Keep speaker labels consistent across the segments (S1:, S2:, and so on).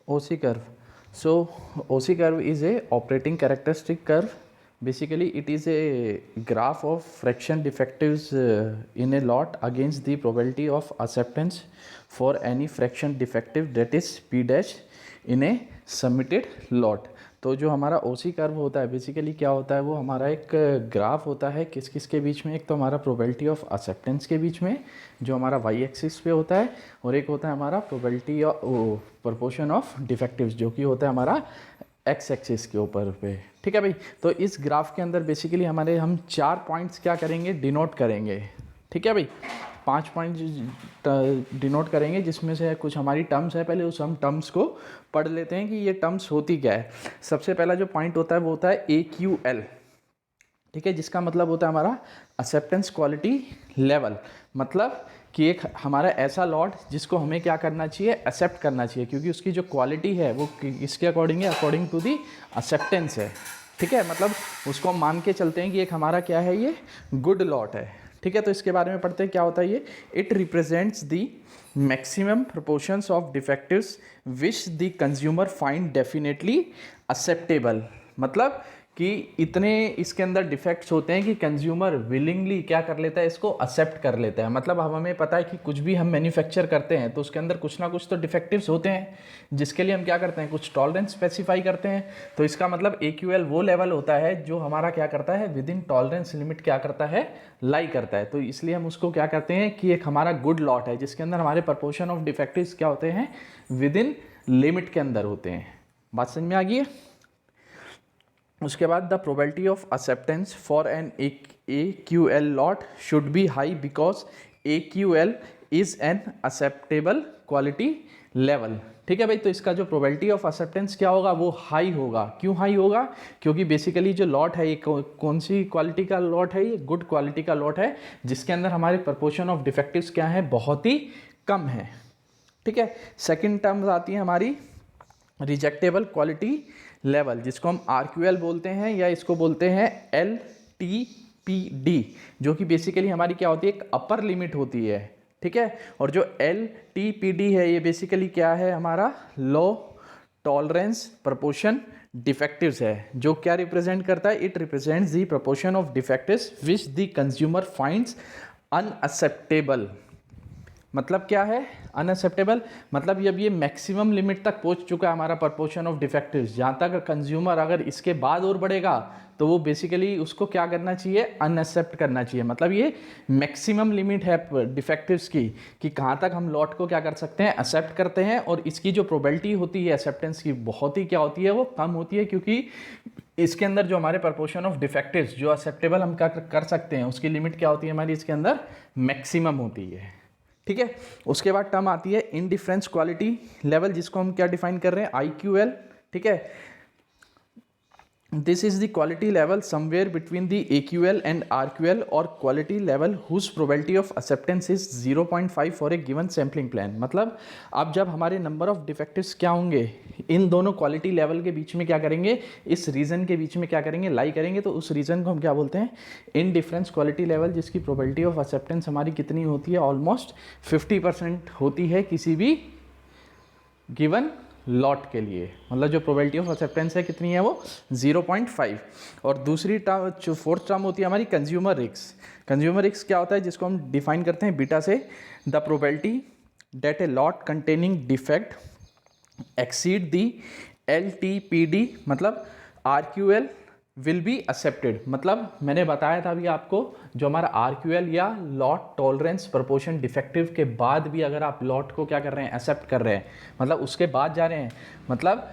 S1: OC curve. So OC curve is a operating characteristic curve. Basically, it is a graph of fraction defectives in a lot against the probability of acceptance for any fraction defective, that is P dash, in a submitted lot. तो जो हमारा OC curve होता है basically क्या होता है, वो हमारा एक ग्राफ होता है किस किस के बीच में, एक तो हमारा प्रोबेबिलिटी ऑफ एक्सेप्टेंस के बीच में जो हमारा वाई एक्सिस पे होता है, और एक होता है हमारा प्रोबेबिलिटी ऑफ प्रोपोर्शन ऑफ डिफेक्टिव्स जो कि होता है हमारा एक्स एक्सिस के ऊपर पे। ठीक है भाई। तो इस ग्राफ के अंदर बेसिकली हम 4 पॉइंट्स क्या करेंगे, डिनोट करेंगे। ठीक है भाई, 5 पॉइंट डिनोट करेंगे जिसमें से कुछ हमारी टर्म्स है। पहले उस हम टर्म्स को पढ़ लेते हैं कि ये टर्म्स होती क्या है। सबसे पहला जो पॉइंट होता है वो होता है AQL। ठीक है, जिसका मतलब होता है हमारा एक्सेप्टेंस क्वालिटी लेवल। मतलब कि एक हमारा ऐसा लॉट जिसको हमें क्या करना चाहिए, एक्सेप्ट करना चाहिए, क्योंकि उसकी जो क्वालिटी है वो किसके अकॉर्डिंग है, अकॉर्डिंग टू दी एक्सेप्टेंस है। ठीक है, मतलब उसको हम मान के चलते हैं कि एक हमारा क्या है, ये गुड लॉट है। ठीक है, तो इसके बारे में पढ़ते हैं क्या होता है ये। It represents the maximum proportions of डिफेक्टिव्स which the consumer find definitely acceptable. मतलब कि इतने इसके अंदर डिफेक्ट्स होते हैं कि कंज्यूमर विलिंगली क्या कर लेता है, इसको एक्सेप्ट कर लेता है। मतलब अब हमें पता है कि कुछ भी हम मैन्युफैक्चर करते हैं तो उसके अंदर कुछ ना कुछ तो डिफेक्टिव्स होते हैं, जिसके लिए हम क्या करते हैं, कुछ टॉलरेंस स्पेसिफाई करते हैं। तो इसका मतलब AQL वो लेवल होता है जो हमारा क्या करता है, विद इन टॉलरेंस लिमिट क्या करता है, लाई करता है। तो इसलिए हम उसको क्या करते हैं कि एक हमारा गुड लॉट है जिसके अंदर हमारे प्रपोर्शन ऑफ डिफेक्टिव्स क्या होते हैं, विद इन लिमिट के अंदर होते हैं। बात समझ में आ गई है। उसके बाद the probability of acceptance for an AQL lot should be high because AQL is an acceptable quality level. ठीक है भाई, तो इसका जो प्रोबेबिलिटी ऑफ एक्सेप्टेंस क्या होगा, वो हाई होगा। क्यों हाई होगा, क्योंकि बेसिकली जो लॉट है ये कौन सी क्वालिटी का लॉट है, ये गुड क्वालिटी का लॉट है जिसके अंदर हमारे प्रपोर्शन ऑफ डिफेक्टिव्स क्या है, बहुत ही कम है। ठीक है, सेकेंड टर्म आती है हमारी रिजेक्टेबल क्वालिटी लेवल, जिसको हम RQL बोलते हैं या इसको बोलते हैं LTPD, जो कि बेसिकली हमारी क्या होती है, एक अपर लिमिट होती है। ठीक है, और जो LTPD है ये बेसिकली क्या है, हमारा लो टॉलरेंस प्रपोर्शन डिफेक्टिव्स है, जो क्या रिप्रेजेंट करता है, it represents the proportion of डिफेक्टिव्स which the consumer finds unacceptable. मतलब क्या है अनएक्सेप्टेबल, मतलब जब ये मैक्सिमम लिमिट तक पहुंच चुका है हमारा प्रपोर्शन ऑफ डिफेक्टिव्स, जहाँ तक कंज्यूमर अगर इसके बाद और बढ़ेगा तो वो बेसिकली उसको क्या करना चाहिए, अनएक्सेप्ट करना चाहिए। मतलब ये मैक्सिमम लिमिट है डिफेक्टिव्स की कि कहाँ तक हम लॉट को क्या कर सकते हैं, एक्सेप्ट करते हैं। और इसकी जो प्रोबेबिलिटी होती है एक्सेप्टेंस की, बहुत ही क्या होती है, वो कम होती है, क्योंकि इसके अंदर जो हमारे प्रपोर्शन ऑफ डिफेक्टिव्स जो एक्सेप्टेबल हम क्या कर सकते हैं, उसकी लिमिट क्या होती है हमारी, इसके अंदर मैक्सिमम होती है। ठीक है, उसके बाद टर्म आती है इनडिफरेंस क्वालिटी लेवल, जिसको हम क्या डिफाइन कर रहे हैं, IQL। ठीक है, this is the quality level somewhere between the AQL and RQL, और quality level whose probability of acceptance is 0.5 for a given sampling plan. मतलब अब जब हमारे नंबर ऑफ डिफेक्टिव्स क्या होंगे, इन दोनों क्वालिटी लेवल के बीच में क्या करेंगे, इस रीजन के बीच में क्या करेंगे, लाई करेंगे, तो उस रीजन को हम क्या बोलते हैं, इनडिफरेंस क्वालिटी लेवल, जिसकी प्रोबेबिलिटी ऑफ एक्सेप्टेंस हमारी कितनी होती है, ऑलमोस्ट 50% होती है किसी भी गिवन लॉट के लिए। मतलब जो प्रोबेबिलिटी ऑफ एक्सेप्टेंस है कितनी है, वो 0.5। और दूसरी टर्म, जो फोर्थ टर्म होती है हमारी कंज्यूमर रिस्क। कंज्यूमर रिस्क क्या होता है, जिसको हम डिफाइन करते हैं बीटा से, the probability that a lot containing defect exceed the LTPD, मतलब RQL विल बी एक्सेप्टेड। मतलब मैंने बताया था अभी आपको, जो हमारा RQL या लॉट टॉलरेंस प्रपोर्शन डिफेक्टिव के बाद भी अगर आप लॉट को क्या कर रहे हैं, एक्सेप्ट कर रहे हैं, मतलब उसके बाद जा रहे हैं, मतलब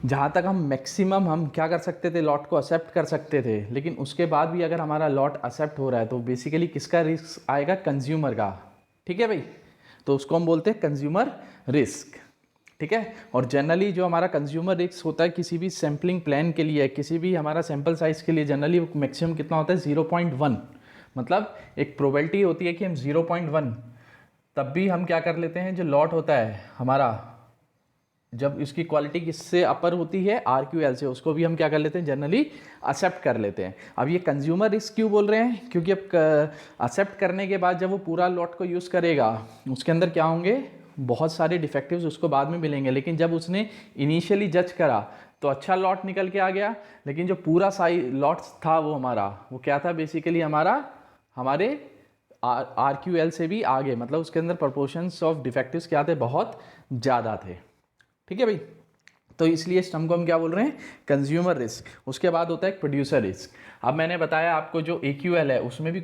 S1: जहाँ तक हम मैक्सिमम हम क्या कर सकते थे, लॉट को एक्सेप्ट कर सकते थे, लेकिन उसके बाद भी अगर हमारा लॉट एक्सेप्ट हो रहा है तो बेसिकली किसका रिस्क आएगा, कंज्यूमर का। ठीक है भाई, तो उसको हम बोलते हैं कंज्यूमर रिस्क। ठीक है, और जनरली जो हमारा कंज्यूमर रिस्क होता है किसी भी सैम्पलिंग प्लान के लिए, किसी भी हमारा सैंपल साइज के लिए, जनरली मैक्सिमम कितना होता है, 0.1। मतलब एक प्रोबेबिलिटी होती है कि हम 0.1, तब भी हम क्या कर लेते हैं, जो लॉट होता है हमारा, जब इसकी क्वालिटी किससे अपर होती है, RQL से, उसको भी हम क्या कर लेते हैं, जनरली एक्सेप्ट कर लेते हैं। अब ये कंज्यूमर रिस्क क्यों बोल रहे हैं, क्योंकि अब एक्सेप्ट करने के बाद जब वो पूरा लॉट को यूज़ करेगा, उसके अंदर क्या होंगे, बहुत सारे डिफेक्टिव्स उसको बाद में मिलेंगे, लेकिन जब उसने इनिशियली जज करा तो अच्छा लॉट निकल के आ गया, लेकिन जो पूरा साइज लॉट था वो हमारा वो क्या था बेसिकली हमारे RQL से भी आगे, मतलब उसके अंदर प्रोपोर्शंस ऑफ डिफेक्टिव्स क्या थे, बहुत ज़्यादा थे। ठीक है भाई, तो इसलिए इस टर्म को हम क्या बोल रहे हैं, कंज्यूमर रिस्क। उसके बाद होता है प्रोड्यूसर रिस्क। अब मैंने बताया आपको जो AQL है उसमें भी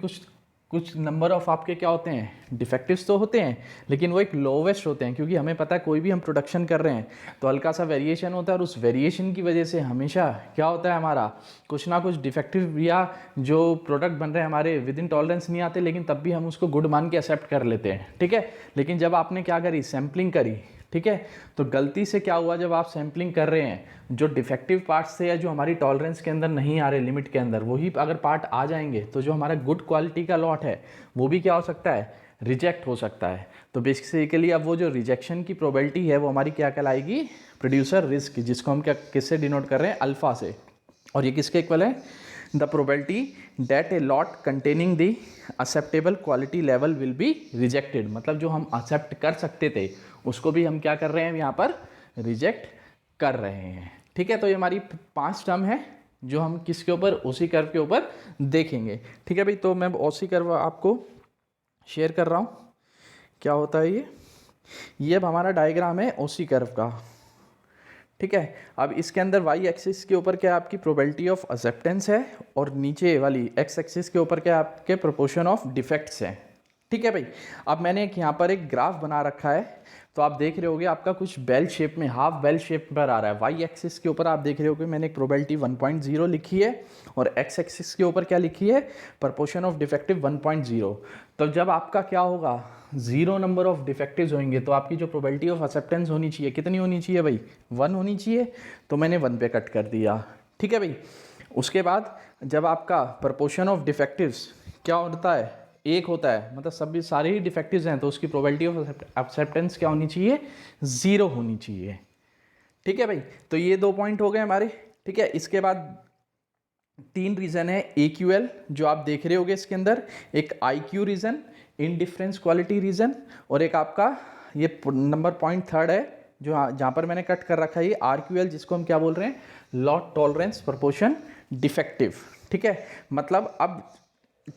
S1: कुछ नंबर ऑफ आपके क्या होते हैं, डिफेक्टिव्स तो होते हैं, लेकिन वो एक लोवेस्ट होते हैं, क्योंकि हमें पता है कोई भी हम प्रोडक्शन कर रहे हैं तो हल्का सा वेरिएशन होता है, और उस वेरिएशन की वजह से हमेशा क्या होता है, हमारा कुछ ना कुछ डिफेक्टिव या जो प्रोडक्ट बन रहे हैं हमारे विद इन टॉलरेंस नहीं आते, लेकिन तब भी हम उसको गुड मान के एक्सेप्ट कर लेते हैं। ठीक है, लेकिन जब आपने क्या करी, सैम्पलिंग करी, ठीक है, तो गलती से क्या हुआ, जब आप सैम्पलिंग कर रहे हैं, जो डिफेक्टिव पार्ट्स थे या जो हमारी टॉलरेंस के अंदर नहीं आ रहे, लिमिट के अंदर, वही अगर पार्ट आ जाएंगे तो जो हमारा गुड क्वालिटी का लॉट है वो भी क्या हो सकता है, रिजेक्ट हो सकता है। तो बेसिकली अब वो जो रिजेक्शन की प्रोबेबिलिटी है वो हमारी क्या कहलाएगी, प्रोड्यूसर रिस्क, जिसको हम क्या किससे डिनोट कर रहे हैं, अल्फा से। और ये किसके इक्वल है, the probability that A lot containing the acceptable quality level will be rejected, मतलब जो हम एक्सेप्ट कर सकते थे उसको भी हम क्या कर रहे हैं, यहाँ पर रिजेक्ट कर रहे हैं। ठीक है, तो ये हमारी 5 टर्म है जो हम किसके ऊपर, OC कर्व के ऊपर देखेंगे। ठीक है भाई, तो मैं OC कर्व आपको शेयर कर रहा हूँ। क्या होता है ये अब हमारा डायग्राम है OC कर्व का। ठीक है, अब इसके अंदर वाई एक्सिस के ऊपर क्या आपकी प्रोबेबिलिटी ऑफ एक्सेप्टेंस है, और नीचे वाली एक्स एक्सिस के ऊपर क्या आपके प्रोपोर्शन ऑफ डिफेक्ट्स हैं। ठीक है भाई, अब मैंने यहाँ पर एक ग्राफ बना रखा है, तो आप देख रहे होगे आपका कुछ बेल शेप में, हाफ बेल शेप पर आ रहा है। वाई एक्सिस के ऊपर आप देख रहे होगे मैंने एक प्रोबेबिलिटी 1.0 लिखी है, और एक्स एक्सिस के ऊपर क्या लिखी है, प्रोपोर्शन ऑफ डिफेक्टिव 1.0। तो जब आपका क्या होगा, 0 नंबर ऑफ डिफेक्टिव्स होंगे, तो आपकी जो प्रोबेबिलिटी ऑफ एक्सेप्टेंस होनी चाहिए, कितनी होनी चाहिए भाई, 1 होनी चाहिए, तो मैंने 1 पे कट कर दिया। ठीक है भाई, उसके बाद जब आपका प्रोपोर्शन ऑफ डिफेक्टिव्स क्या होता है, 1 होता है, मतलब सभी सारे ही डिफेक्टिव्स हैं, तो उसकी प्रोबेबिलिटी ऑफ एक्सेप्टेंस क्या होनी चाहिए, 0 होनी चाहिए। ठीक है भाई, तो ये 2 पॉइंट हो गए हमारे। ठीक है, इसके बाद 3 रीजन है AQL जो आप देख रहे होगे इसके अंदर, एक IQ region, indifference quality region, और एक आपका ये नंबर पॉइंट 3 है जो जहाँ पर मैंने कट कर रखा है, ये RQL, जिसको हम क्या बोल रहे हैं, लॉट टॉलरेंस प्रोपोर्शन डिफेक्टिव। ठीक है, मतलब अब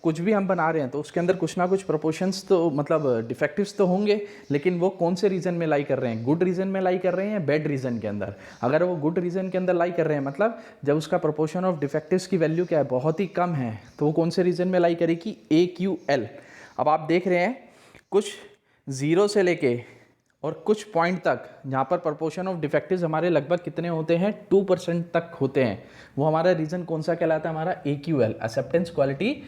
S1: कुछ भी हम बना रहे हैं तो उसके अंदर कुछ ना कुछ प्रोपोर्शंस तो मतलब डिफेक्टिव्स तो होंगे, लेकिन वो कौन से रीजन में लाई कर रहे हैं, गुड रीजन में लाई कर रहे हैं या बैड रीजन के अंदर। अगर वो गुड रीजन के अंदर लाई कर रहे हैं, मतलब जब उसका प्रोपोर्शन ऑफ डिफेक्टिव्स की वैल्यू क्या है, बहुत ही कम है, तो वो कौन से रीजन में लाई करेगी, AQL। अब आप देख रहे हैं कुछ 0 से लेके और कुछ पॉइंट तक जहाँ पर प्रोपोर्शन ऑफ डिफेक्टिव्स हमारे लगभग कितने होते हैं, 2% तक होते हैं, वो हमारा रीजन कौन सा कहलाता है, हमारा AQL, एक्सेप्टेंस क्वालिटी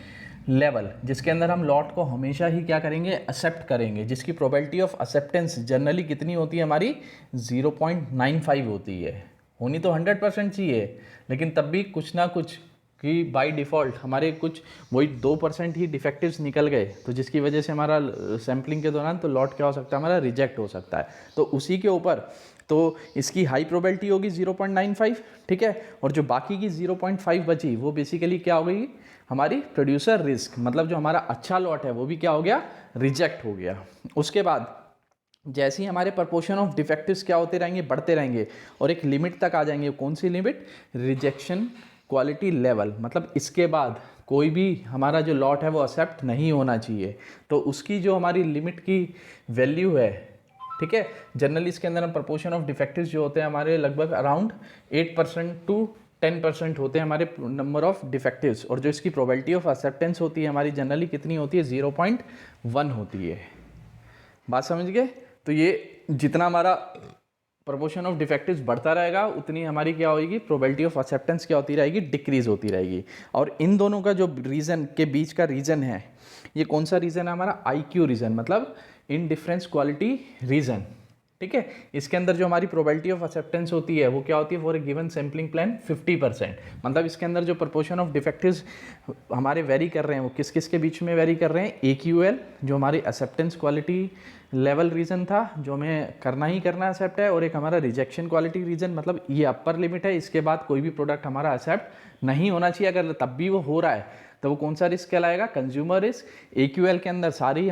S1: लेवल, जिसके अंदर हम लॉट को हमेशा ही क्या करेंगे, एक्सेप्ट करेंगे, जिसकी प्रोबेबिलिटी ऑफ एक्सेप्टेंस जनरली कितनी होती है हमारी, 0.95 होती है। होनी तो 100% चाहिए, लेकिन तब भी कुछ ना कुछ कि बाय डिफ़ॉल्ट हमारे कुछ वही 2% ही डिफेक्टिव्स निकल गए, तो जिसकी वजह से हमारा सैम्पलिंग के दौरान तो लॉट क्या हो सकता है, हमारा रिजेक्ट हो सकता है। तो उसी के ऊपर तो इसकी हाई प्रोबेबिलिटी होगी 0.95। ठीक है, और जो बाकी की 0.5 बची वो बेसिकली क्या हो गई, हमारी प्रोड्यूसर रिस्क, मतलब जो हमारा अच्छा लॉट है वो भी क्या हो गया, रिजेक्ट हो गया। उसके बाद जैसे ही हमारे प्रोपोर्शन ऑफ डिफेक्टिव्स क्या होते रहेंगे, बढ़ते रहेंगे, और एक लिमिट तक आ जाएंगे। कौन सी लिमिट, रिजेक्शन क्वालिटी लेवल, मतलब इसके बाद कोई भी हमारा जो लॉट है वो एक्सेप्ट नहीं होना चाहिए, तो उसकी जो हमारी लिमिट की वैल्यू है। ठीक है, जनरली इसके अंदर हम प्रोपोर्शन ऑफ डिफेक्टिव्स जो होते हैं हमारे लगभग अराउंड 8% टू 10% होते हैं हमारे नंबर ऑफ डिफेक्टिव्स, और जो इसकी प्रोबेबिलिटी ऑफ एक्सेप्टेंस होती है हमारी जनरली कितनी होती है, 0.1 होती है। बात समझ गए, तो ये जितना हमारा प्रोपोर्शन ऑफ डिफेक्टिव्स बढ़ता रहेगा उतनी हमारी क्या होगी, प्रोबेबिलिटी ऑफ एक्सेप्टेंस क्या होती रहेगी, डिक्रीज होती रहेगी। और इन दोनों का जो रीजन के बीच का रीजन है, ये कौन सा रीजन है हमारा, IQ रीजन, मतलब इनडिफरेंस क्वालिटी रीजन। ठीक है, इसके अंदर जो हमारी प्रोबेबिलिटी ऑफ एक्सेप्टेंस होती है वो क्या होती है, for a given sampling plan 50%, मतलब इसके अंदर जो प्रोपोर्शन ऑफ डिफेक्टिव्स हमारे वेरी कर रहे हैं वो किस किस के बीच में वेरी कर रहे हैं, AQL जो हमारी एक्सेप्टेंस क्वालिटी लेवल रीजन था जो हमें करना ही करना एक्सेप्ट है, और एक हमारा रिजेक्शन क्वालिटी रीजन, मतलब ये अपर लिमिट है, इसके बाद कोई भी प्रोडक्ट हमारा एक्सेप्ट नहीं होना चाहिए। अगर तब भी वो हो रहा है तो वो कौन सा रिस्क कहलाएगा, कंज्यूमर रिस्क। AQL के अंदर सारी